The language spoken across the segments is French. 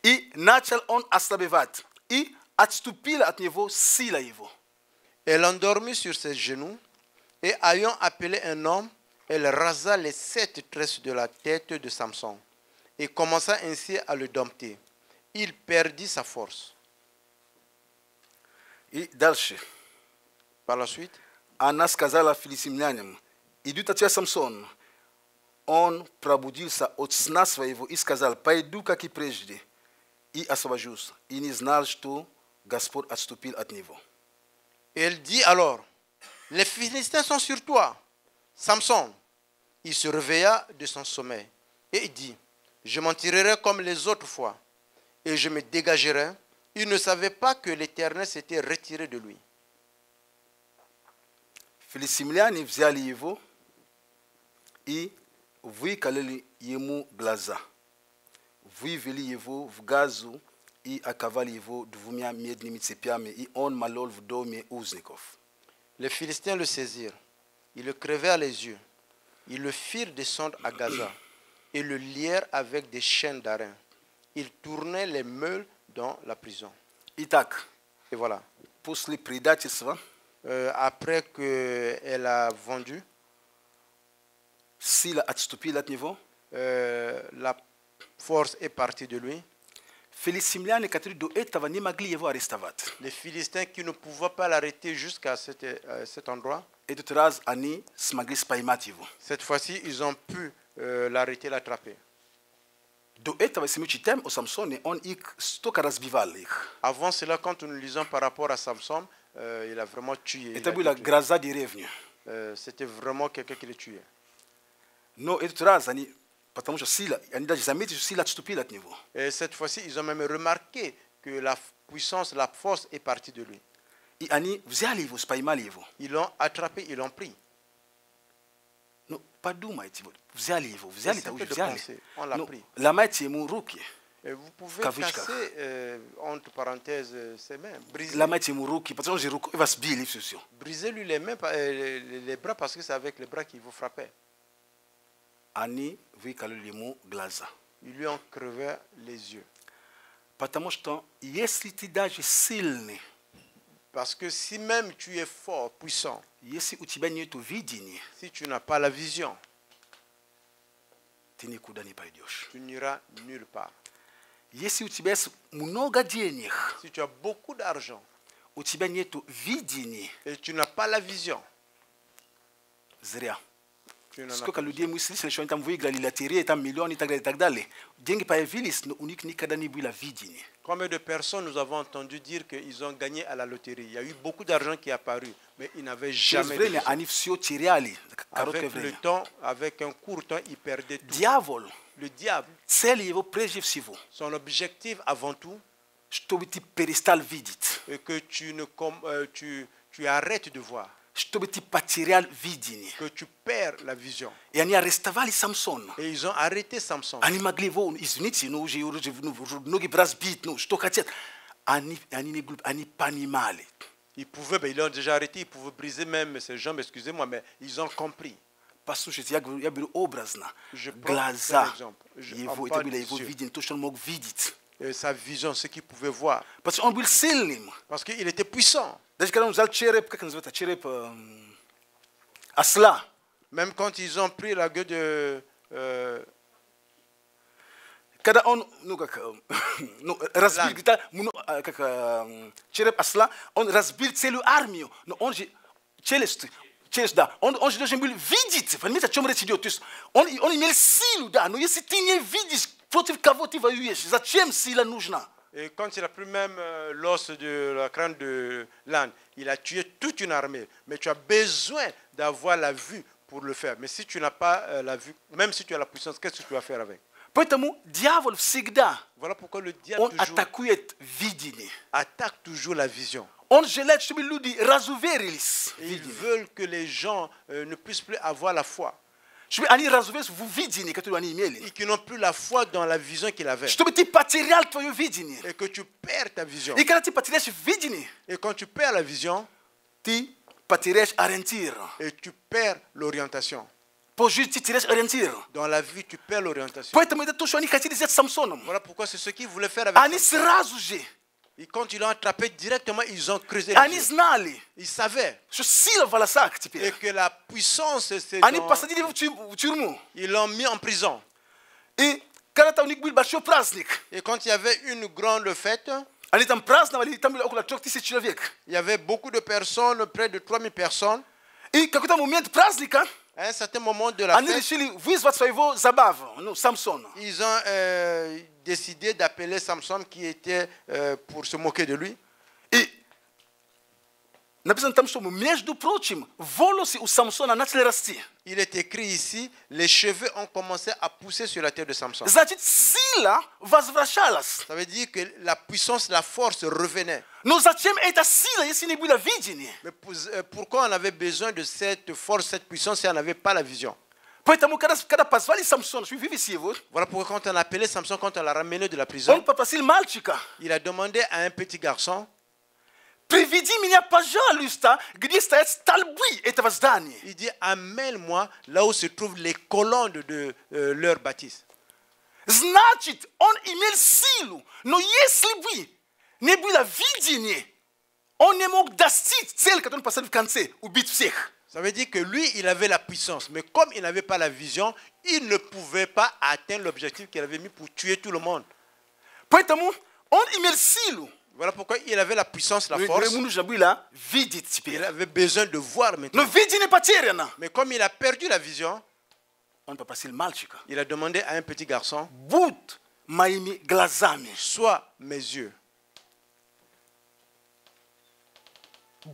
I nachal on aslabevat. I atstupila at niveau sila ivo. Elle endormit sur ses genoux et ayant appelé un homme, elle rasa les 7 tresses de la tête de Samson et commença ainsi à le dompter. Il perdit sa force. I dalsze. Par la suite, Она сказала филистимлянам: идут отец Самсон. Он пробудился от сна своего и сказал: пойду, как и прежде, и освобожусь. И не знал, что Господь отступил от него. elle dit alors, les Philistins sont sur toi, Samson. Il se réveilla de son sommeil et dit, je m'en tirerai comme les autres fois et je me dégagerai. Il ne savait pas que l'Éternel s'était retiré de lui. Филистимляне взяли его и выкололи ему глаза, вывели его в Газу и оковали его 2 медными цепями, и он молол в доме узников. Les Philistins le saisirent, ils le crevèrent les yeux, ils le firent descendre à Gaza et le lièrent avec des chaînes d'airain. Ils tournaient les meules dans la prison. Итак, Et voilà. после предательства Après qu'elle a vendu, сила отступила от него. la force est partie de lui. Филистимляне, которые до этого не могли его арестовать. Les Philistins qui ne pouvaient pas l'arrêter jusqu'à cet endroit, Этот раз они смогли поймать его. cette fois-ci, ils ont pu l'arrêter, l'attraper. До этого, если мы читаем о Самсоне, он их столько разбивал их. Avant cela, quand nous lisons par rapport à Samson, il a vraiment tué. Это была гроза деревни. C'était vraiment quelqu'un qui le tuait. Но этот раз они, потому что сила, они даже заметили, что сила отступила от него. Et cette fois-ci, ils ont même remarqué que la puissance, la force est partie de lui. И они взяли его, поймали его. Ils l'ont attrapé, ils l'ont pris. Ну, подумайте, вот, взяли его, взяли того, взяли. On l'a pris. Ломайте ему руки. Et vous pouvez casser, entre parenthèses, ses mains. Ломайте ему руки, потому что руку вас били, все. Brisez-lui les mains, les bras, parce que c'est avec les bras qu'il vous frappait. Они выкололи ему глаза. Ils lui ont crevé les yeux. Потому что если ты даже сильный, Parce que si même tu es fort, puissant, если у тебя нет видения, si tu n'as pas la vision, ты никуда не пойдешь. tu n'iras nulle part. Если у тебя есть много денег, Si tu as beaucoup d'argent у тебя нет видения, et tu n'as pas la vision, зря. tu n'en as Сколько pas. людей мыслили, что они там выиграли лотерею, там миллионы и так далее. Деньги появились, но у них никогда не было видения. Combien de personnes nous avons entendu dire qu'ils ont gagné à la loterie? Il y a eu beaucoup d'argent qui est apparu, mais ils n'avaient Через jamais de время vision. они все теряли. Короткое Avec le время. temps, avec un court temps, ils perdaient tout. Дьявол, Le diable, цель его прежде всего, son objectif avant tout, чтобы ты перестал видеть, est que tu arrêtes de voir, чтобы ты потерял видение. que tu perds la vision. И они арестовали Самсона. Et ils ont arrêté Samson. Они могли его, извините, ну уже ноги разбить, ну что хотят. Они понимали. Ils pouvaient, ils l'ont déjà arrêté, ils pouvaient briser même ses jambes, excusez-moi, mais ils ont compris. Послушайте, я беру образно. Je prends Глаза un exemple. его, On это parle было des его yeux. видение, то, что он мог видеть. Sa vision, ce qu'il pouvait voir. Parce что он был сильным. Parce qu'il était puissant. Даже когда он взял череп, как называется, череп осла. Même quand ils ont pris la gueule de... Когда он, разбил, череп осла, он разбил целую армию. Но он же челюсть, да, он же должен был видеть, понимаете, о чем речь идет. То есть он имел силу, да, но если ты не видишь, против кого ты воюешь, зачем сила нужна? Et quand il a pris même l'os de la crâne de l'âne, il a tué toute une armée. Mais tu as besoin d'avoir la vue pour le faire. Mais si tu n'as pas la vue, même si tu as la puissance, qu'est-ce que tu vas faire avec? Поэтому дьявол всегда, Voilà pourquoi le diable он атакует видение. attaque toujours la vision. Он желает, чтобы люди разуверились. Et ils veulent que les gens ne puissent plus avoir la foi. Чтобы они разуверились в видении, которое они имели. Et qui n'ont plus la foi dans la vision qu'il avait. Чтобы ты потерял твое видение. Et que tu perds ta vision. И когда ты потеряешь видение, Et quand tu perds la vision, ты потеряешь ориентир. et tu perds l'orientation. pour juste tirer orienter. Dans la vie, tu perds l'orientation. Poeta mwenda tosho ani katili zet Samson. Voilà pourquoi c'est ce qu'ils voulaient faire avec Ani Samson. srazuje. Et quand ils l'ont attrapé directement, ils ont creusé Ani les yeux. znali. Ils savaient. So sila vala sak Et tipia. que la puissance, c'est Ani dans... pasadili churmu. Ils l'ont mis en prison. Et karata unik bil basho praznik. Et quand il y avait une grande fête, Ani tam prazna wali tambila okula trokti se человек. il y avait beaucoup de personnes, près de 3000 personnes. И какой-то момент праздника À un certain moment de la они fête, решили вызвать своего забаву, ну, Самсона. ils ont décidé d'appeler Samson qui était pour se moquer de lui. И написано там, что между прочим, волосы у Самсона начали расти. Il est écrit ici, les cheveux ont commencé à pousser sur la tête de Samson. Значит, сила возвращалась. Ça veut dire que la puissance, la force revenait. Но зачем эта сила, если не было видения? Mais pourquoi on avait besoin de cette force, cette puissance si on n'avait pas la vision? Поэтому, когда позвали Самсона, что вывести его, Voilà pourquoi quand on a appelé Samson, quand on l'a ramené de la prison, он попросил мальчика, il a demandé à un petit garçon, приведи меня, пожалуйста, где стоят столбы этого здания. il dit, amène-moi là où se trouvent les colonnes de leur bâtisse. Значит, он имел силу, но если бы не было видения, он не мог достичь цели, которую он поставил в конце, убить всех. Ça veut dire que lui, il avait la puissance, mais comme il n'avait pas la vision, il ne pouvait pas atteindre l'objectif qu'il avait mis pour tuer tout le monde. Поэтому он имел силу. Voilà pourquoi il avait la puissance, la force. Ему нужно было видеть Il теперь. avait besoin de voir Но maintenant. видение потеряно. Mais comme il a perdu la vision, Он попросил мальчика. il a demandé à un petit garçon, Будь моими глазами. sois mes yeux,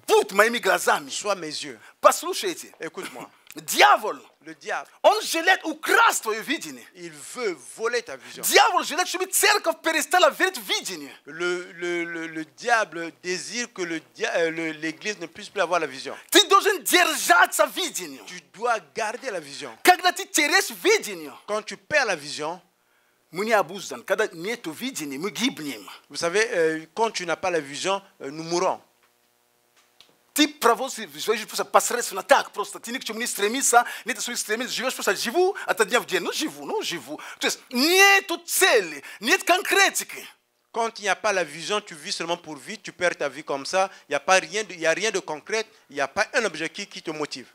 Будь моими глазами. sois mes yeux. Послушайте. Écoute-moi, Дьявол, le diable, он желает украсть твое видение. il veut voler ta vision. Дьявол желает, чтобы церковь перестала верить в видение. Le diable désire que l'Église ne puisse plus avoir la vision. Ты должен держаться видению. Tu dois garder la vision. Когда ты теряешь видение, Quand tu perds la vision, мы не обуздан. Когда нет видения, мы гибнем. vous savez, quand tu n'as pas la vision, nous mourons. Ты проводишь свою жизнь просто посредственно так, просто. Ты ни к чему не стремишься, нет своих стремлений, живешь просто живу от дня в день. Ну, живу. То есть нету цели, нет конкретики. Quand il n'y a pas la vision, tu vis seulement pour vivre, tu perds ta vie comme ça, il n'y a rien de concret, il n'y a pas un objectif qui te motive.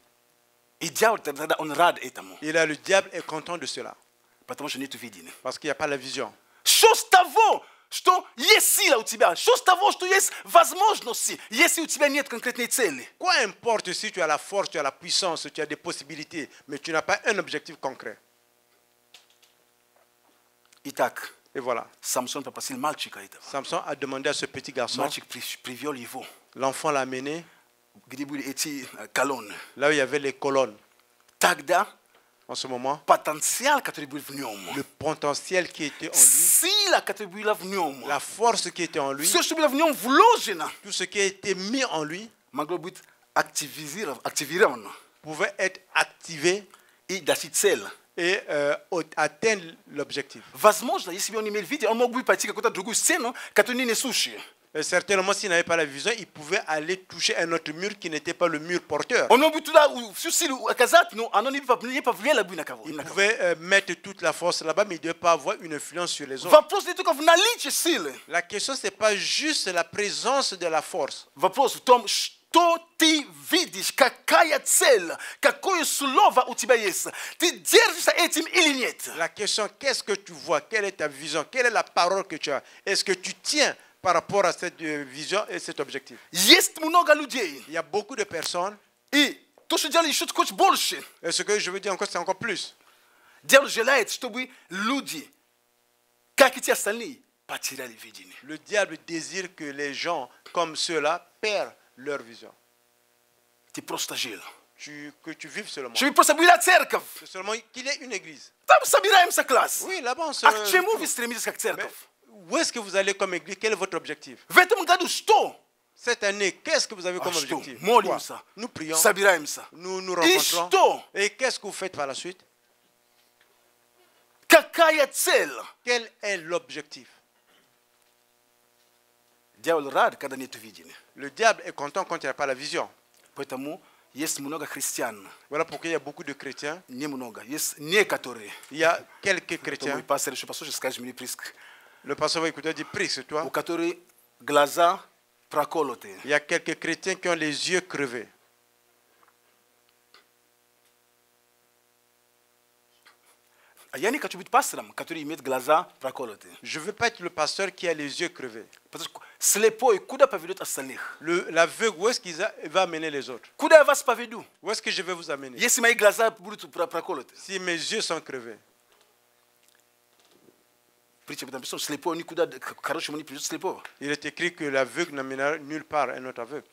И дьявол тогда он рад этому, Et là, le diable est content de cela, потому что нету видения. parce qu'il n'y a pas la vision. Что с того, что есть сила у тебя? Что с того, что есть возможности, если у тебя нет конкретной цели? Quoi importe si tu as la force, tu as la puissance, tu as des possibilités, mais tu n'as pas un objectif concret. Итак, Et voilà, Самсон попросил мальчика этого. Samson a demandé à ce petit garçon, Мальчик привел его, l'enfant l'a amené где были эти колонны. là où il y avait les colonnes. Тогда En ce moment, потенциал, который был в нем, le potentiel qui était en lui, сила, которая была в нем, la force qui était en lui, все, что было в нем вложено, tout ce qui a été mis en lui могло быть активировано pouvait être activé и достичь цели. et atteindre l'objectif. Возможно, если бы он имел видение, он мог бы пойти в какую-то другую стену, которая не несущая. Et certainement, s'il n'avait pas la vision, il pouvait aller toucher un autre mur qui n'était pas le mur porteur. Он мог бы туда всю силу оказать, но оно не повлияло бы на кого. Il pouvait mettre toute la force là-bas, mais il ne devait pas avoir une influence sur les autres. Вопрос не только в наличии силы. La question, ce n'est pas juste la présence de la force. Вопрос в том, что ты видишь, какая цель, какое слово у тебя есть. Ты держишься этим или нет? La question, qu'est-ce que tu vois? Quelle est ta vision? Quelle est la parole que tu as? Est-ce que tu tiens par rapport à cette vision et cet objectif? Есть много людей. Il y a beaucoup de personnes, И то, что дьявол ищет, хочет больше. et ce que je veux dire encore, c'est encore plus. Дьявол желает, чтобы люди, как и те остальные, потеряли видение. Le diable désire que les gens comme ceux-là perdent leur vision. Ты просто жил. Que tu vives seulement. Чтобы просто была церковь. C'est seulement qu'il y ait une église. Там собираемся класс. Oui, là-bas on se... А к чему вы стремитесь как Mais церковь? où est-ce que vous allez comme église? Quel est votre objectif? В этом году что? Cette année, qu'est-ce que vous avez comme Что? objectif? Quoi? Молимся. Nous prions, Собираемся. nous nous И rencontrons. что? Et qu'est-ce que vous faites par la suite? Какая цель? Quel est l'objectif? Дьявол рад, когда нет видения. Le diable est content quand il n'y a pas la vision. Поэтому Yes munoga Christian. Voilà pourquoi il y a beaucoup de chrétiens. Ni munoga. Yes ni katore. Il y a quelques Tomo chrétiens. passer je passe jusqu'à je me presque. Le pasteur va écouter dit prie sur toi. Au katore glaza prakolote. Il y a quelques chrétiens qui ont les yeux crevés. Yani katubit pasram katore imet glaza prakolote. Je ne veux pas être le pasteur qui a les yeux crevés. Parce que slepo kuda pavidot asalir. L'aveugle, où est-ce qu'il va amener les autres? Kuda vas pavidu. Où est-ce que je vais vous amener? Yes mai glaza brutu prakolote. Si mes yeux sont crevés. Priche bitam person slepo ni kuda karoshi moni plus slepo. Il est écrit que l'aveugle n'amènera nulle part un autre aveugle.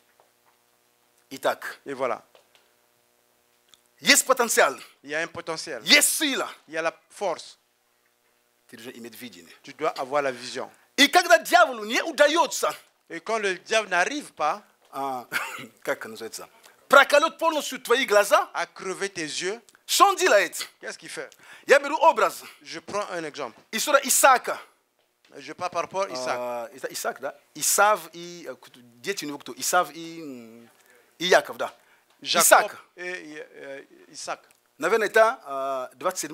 Itak. Et voilà. Yes potentiel. Il y a un potentiel. Yes sila. Il y a la force. Tu dois avoir la vision. Et quand le diable n'y est Et quand le diable n'arrive pas à crever tes yeux, qu'est-ce qu'il fait? Je prends un exemple. Isaac. Je parle par rapport à Isaac. Isaac, da. Isav i dieti ni vukto. Isav i Yaakov da. Jacob et Isaac. Naveneta 27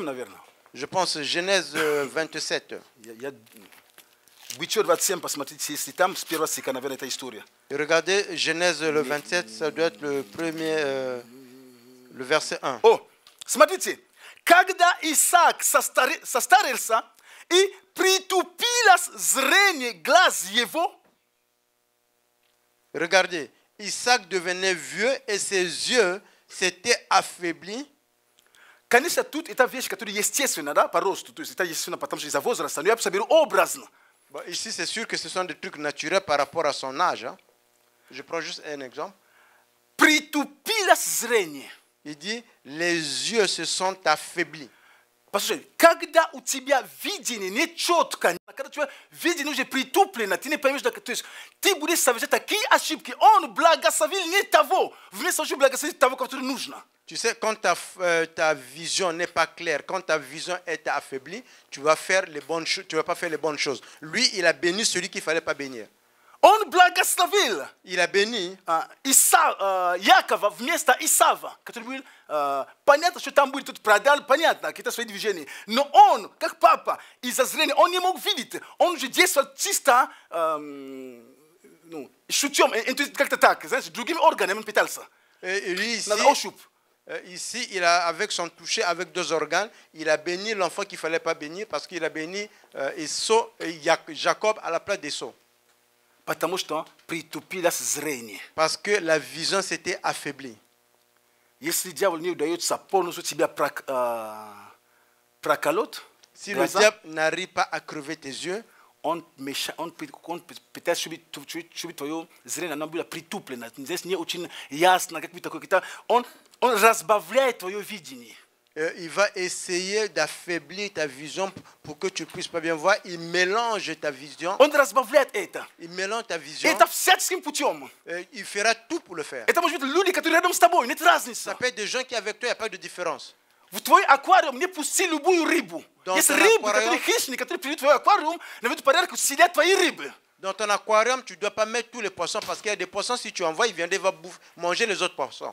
naverna. Je pense Genèse 27. Regardez Genèse le 27, ça doit être le premier, le verset 1. Oh, смотрите, когда Исаак состарился и притупилось зрение глаз его. Regardez, Isaac devenait vieux et ses yeux s'étaient affaiblis. Конечно, тут это вещь, которая естественна, да, по росту. То есть это естественно, потому что из-за возраста. Но я соберу образно. Bon, ici, c'est sûr que ce sont des trucs naturels par rapport à son âge. Hein. Je prends juste un exemple. Притупилось зрение. Il dit, les yeux se sont affaiblis. Послушай, когда у тебя видение не четко, когда у тебя видение уже притуплено, ты не поймешь, то есть ты будешь совершать такие ошибки. Он благословил не того, вместо того, чтобы благословить того, который нужно. Tu sais, quand ta vision n'est pas claire, quand ta vision est affaiblie, tu vas faire les bonnes choses, tu vas pas faire les bonnes choses. Lui, il a béni celui qu'il fallait pas bénir. Он благословил. Il a béni. Якова вместо Исава, который был, понятно, что там будет тут продал, понятно, какие-то свои движения. Но он, как папа, из-за зрения, он не мог видеть. Он уже действовал чисто, шутем, как-то так, знаешь, другими органами он питался. Et lui, ici, il a, avec son toucher, avec 2 organes, il a béni l'enfant qu'il ne fallait pas bénir parce qu'il a béni Jacob à la place d'Esau. Потому что притупилось зрение. Parce que la vision s'était affaiblie. Если дьявол не удается полностью тебя проколоть, si le diable n'arrive pas à crever tes yeux, он пытается, чтобы твое зрение оно было притуплено. Здесь не очень ясно, как бы такое. Он разбавляет твое видение. Il va essayer d'affaiblir ta vision pour que tu puisses pas bien voir. Il mélange ta vision. Он разбавляет это. Il mélange ta vision. Это всяческим путем. Il fera tout pour le faire. Это может быть люди, которые рядом с тобой, нет разницы. Ça peut être des gens qui avec toi, il n'y a pas de différence. В твой аквариум не пусти любую рыбу. Есть рыбы, которые хищники, которые придут в твой аквариум, наведут порядок, съедят твои рыбы. Dans ton aquarium, tu ne dois pas mettre tous les poissons parce qu'il y a des poissons, si tu envoies, ils viennent manger les autres poissons.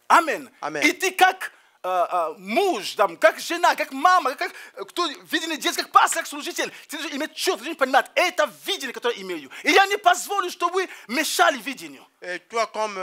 Amen. Amen. И ты как муж, там, как жена, как мама, как кто видение детей, как пастор, как служитель, ты должен иметь четко, ты должен понимать, это видение, которое имею. И я не позволю, чтобы вы мешали видению. Et toi, comme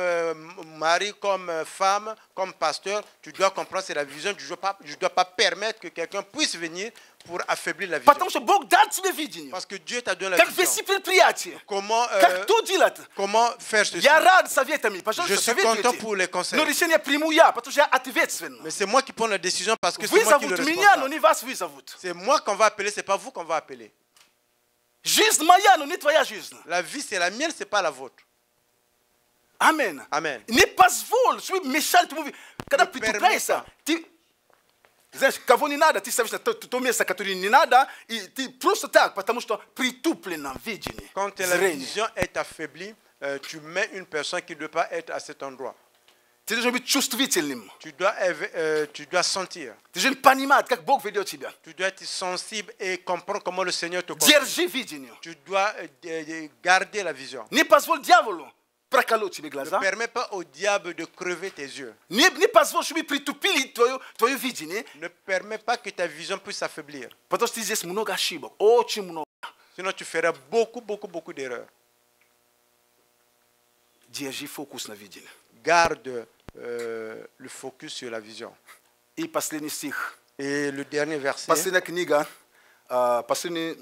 mari, comme femme, comme pasteur, tu dois comprendre c'est la vision. Je ne dois pas permettre que quelqu'un puisse venir pour affaiblir la vision. Потому что Бог дал тебе видение. Parce que Dieu t'a donné la Как vision. вести предприятие. Как то делать. Comment faire ceci? Я рад советами. Пожалуйста, Je suis content pour les conseils. Но решение приму я, потому что я ответственен. Mais c'est moi qui prends la décision parce que c'est moi qui le Вызовут меня, но responsable. не вас вызовут. C'est moi qu'on va appeler, c'est pas vous qu'on va appeler. Жизнь моя, но не твоя жизнь. La vie, c'est la mienne, c'est pas la vôtre. Amen. Amen. Не позволь, чтобы мешали твоему видению. Когда притупляешься, ты... Знаешь, кого не надо, ты ставишь на то место, которое не надо, и ты просто так, потому что притуплено видение. Quand la vision est affaiblie, tu mets une personne qui ne doit pas être à cet endroit. Ты должен быть чувствительным. Tu dois sentir. Ты должен понимать, как Бог ведет тебя. Tu dois être sensible et comprendre comment le Seigneur te conduit. Держи видение. Tu dois garder la vision. Не позволь дьяволу проколоть тебе Ne глаза. permets pas au diable de crever tes yeux. Не позволь, чтобы притупили твое видение. Ne permets pas que ta vision puisse s'affaiblir. Потому что здесь много ошибок. Очень много. Sinon, tu feras beaucoup d'erreurs. Держи фокус на видении. Garde le focus sur la vision. И последний стих. Et le dernier verset. Последняя книга, последняя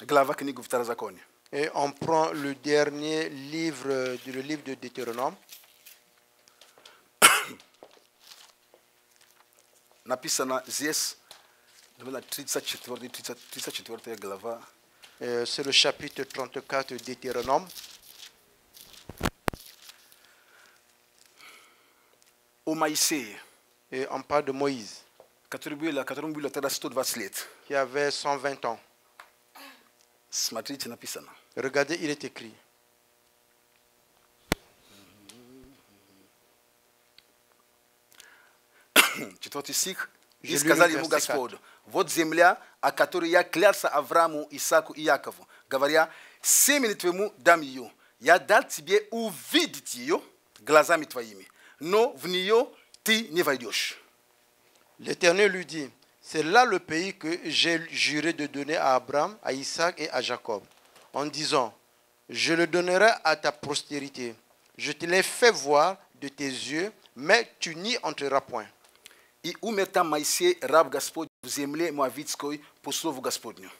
глава книги Второзакония. Et on prend le dernier livre, le livre de Deutéronome. Написано здесь, 34 глава. C'est le chapitre 34 de Deutéronome. О Моисее, Et on parle de Moïse, которому было тогда 120 лет. qui avait 120 ans. Смотрите, написано. Regardez, il est écrit. Четвертый стих. И Je сказал lis le ему verset Господь: вот земля, о которой я клялся Аврааму, Исааку и Якову, говоря, семени твоему дам ее. Я дал тебе увидеть ее глазами твоими, но в нее ты не войдешь. L'Éternel lui dit, c'est là le pays que j'ai juré de donner à Abraham, à Isaac et à Jacob, en disant, je le donnerai à ta postérité. Je te l'ai fait voir de tes yeux, mais tu n'y entreras point. И умер там Моисей, раб Господь, в земле Моавитской, по слову Господню.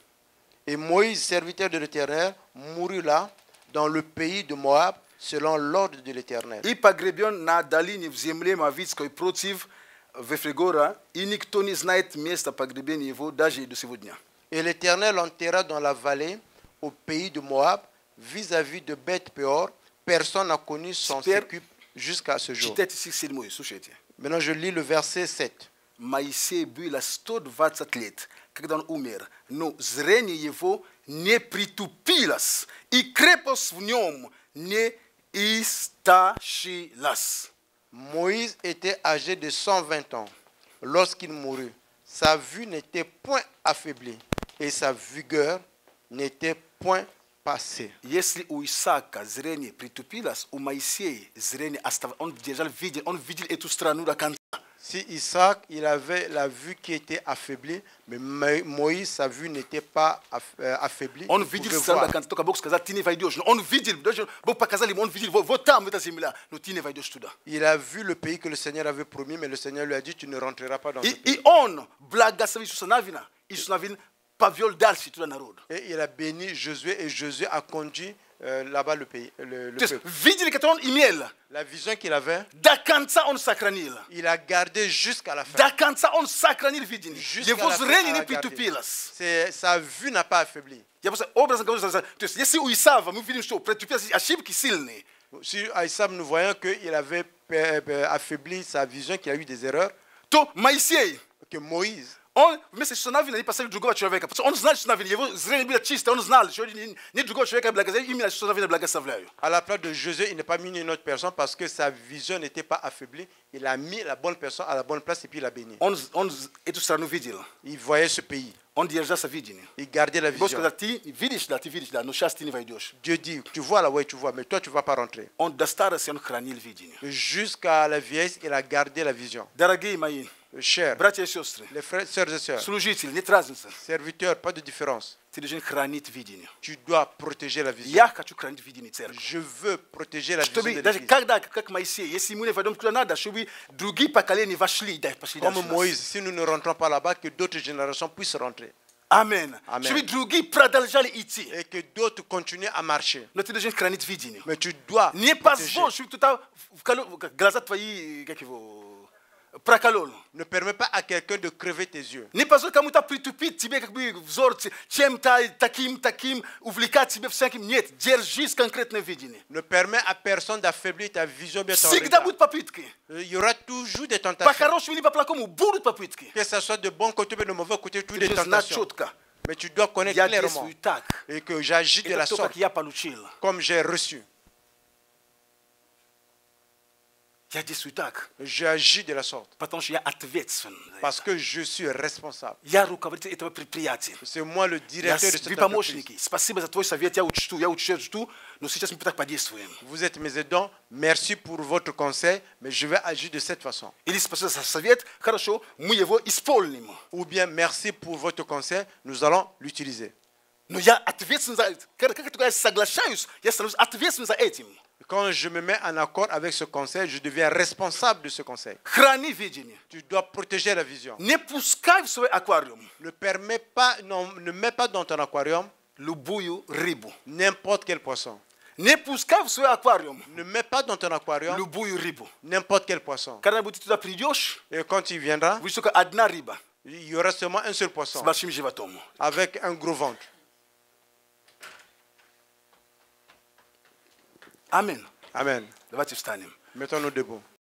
Et Moïse, serviteur de l'Éternel, mourut là, dans le pays de Moab, selon l'ordre de l'Éternel. И погребен на долине в земле Моавитской против Вефрегора, и никто не знает места погребения его даже и до сегодня. Et l'Éternel enterra dans la vallée, au pays de Moab, vis-à-vis de Beth-Péor. Personne n'a connu son sépulcre jusqu'à ce jour. Читайте стих 7, слушайте. Maintenant, je lis le verset 7. Моисей было 120 лет, когда он умер, но зрение его не притупилось, и крепость в нем не истощилась. Moïse était âgé de 120 ans lorsqu'il mourut. Sa vue n'était point affaiblie et sa vigueur n'était point passée. Если у Исаака зрение притупилось, у Моисея зрение оставалось. Он видел эту страну до конца. Si Isaac, il avait la vue qui était affaiblie, mais Moïse, sa vue n'était pas affaiblie. Он Il видел pouvait страну до voir. конца, только Бог сказал, ты не войдешь. Но он видел, даже Бог показал ему, он видел, вот там, эта земля, но ты не войдешь туда. Il a vu le pays que le Seigneur avait promis, mais le Seigneur lui a dit, tu ne rentreras pas dans ce pays. И он благословил Иисуса Навина. Иисус Навин повел дальше туда народ. Et il a béni Josué, et Josué a conduit là-bas le pays, le То есть peuple. видели, который он имел, La vision qu'il avait, до конца он сохранил. il a gardé jusqu'à la fin. До конца он сохранил видение. Jusqu'à Его la fin, зрение elle не a gardé. притупилось. Sa vue n'a pas affaibli. Я просто образно говорю, то есть если у Исава мы видим, что притупилось, ошибки сильные, Si Aïssam, nous voyons qu'il avait affaibli sa vision, qu'il a eu des erreurs, то Моисей, que Moïse, он вместо Иисуса Навина не поставил другого человека. Потому что он знал Иисуса Навина, его зрение было чистое, он знал, что нет другого человека благословляю, именно Иисуса Навина благословляю. à la place de Josué, il n'a pas mis une autre personne parce que sa vision n'était pas affaiblie. Il a mis la bonne personne à la bonne place et puis il a béni. Он эту страну видел. Il voyait ce pays. Он держался видение. Il gardait la Бог vision. сказал, ты видишь, но сейчас ты не войдешь. Dieu dit, tu vois là, ouais, tu vois, mais toi, tu ne vas pas rentrer. Он до старости он хранил видение. Jusqu'à la vieillesse, il a gardé la vision. Дорогие мои, Chers, братья и сестры, les frères, sœurs et sœurs, служители, нет разницы. serviteurs, pas de différence. Ты должен хранить видение. Tu dois protéger la vision. Я хочу хранить видение церкви. Je veux protéger la vision Чтобы de даже l'Église. когда, как Моисей, если мы не войдем куда надо, чтобы другие поколения вошли, пошли Comme дальше нас. Moïse, si nous ne rentrons pas là-bas, que d'autres générations puissent rentrer. Амин. Amen. Чтобы другие продолжали идти. Et que d'autres continuent à marcher. Но ты должен хранить видение. Mais tu dois Не protéger. позволь, чтобы туда глаза твои, как его, проколол. Ne permets pas à quelqu'un de crever tes yeux. Не позволь кому-то притупить тебе как бы взор чем-то таким, увлекать тебя всяким. Нет, держись конкретное видение. Ne permets à personne d'affaiblir ta vision bien ton Всегда regard. будут попытки. Il y aura toujours des tentations. По-хорошему или по-плохому будут попытки. Que ce soit de bon côté ou de mauvais côté, toujours Ты des должен знать tentations. четко. Mais tu dois connaître Я clairement действую так. et que j'agis de la Это то, sorte как я получил. comme j'ai reçu. Я действую так, J'agis de la sorte потому что я ответственен. parce que je suis responsable. Я руководитель этого предприятия. C'est moi le Вы directeur de cette entreprise. помощники. Спасибо за твой совет, я учту, но сейчас мы так подействуем. Vous êtes mes aidants. Merci pour votre conseil, mais je vais agir de cette façon. Или спасибо за совет, хорошо, мы его исполним. Ou bien merci pour votre conseil, nous allons l'utiliser. Но я ответственен за это. Как только я соглашаюсь, я становлюсь ответственным за этим. Quand je me mets en accord avec ce conseil, je deviens responsable de ce conseil. Храни видение. Tu dois protéger la vision. Не пускай в свой аквариум Ne mets pas dans ton aquarium любую рыбу. n'importe quel poisson. Не пускай в свой аквариум Ne mets pas dans ton aquarium любую рыбу. n'importe quel poisson. Когда-нибудь ты туда придешь, Et quand tu viendras, видишь только одна рыба il y aura seulement un seul с poisson большим животом. avec un gros ventre. Аминь. Amen. Давайте встанем. Mettons-nous debout.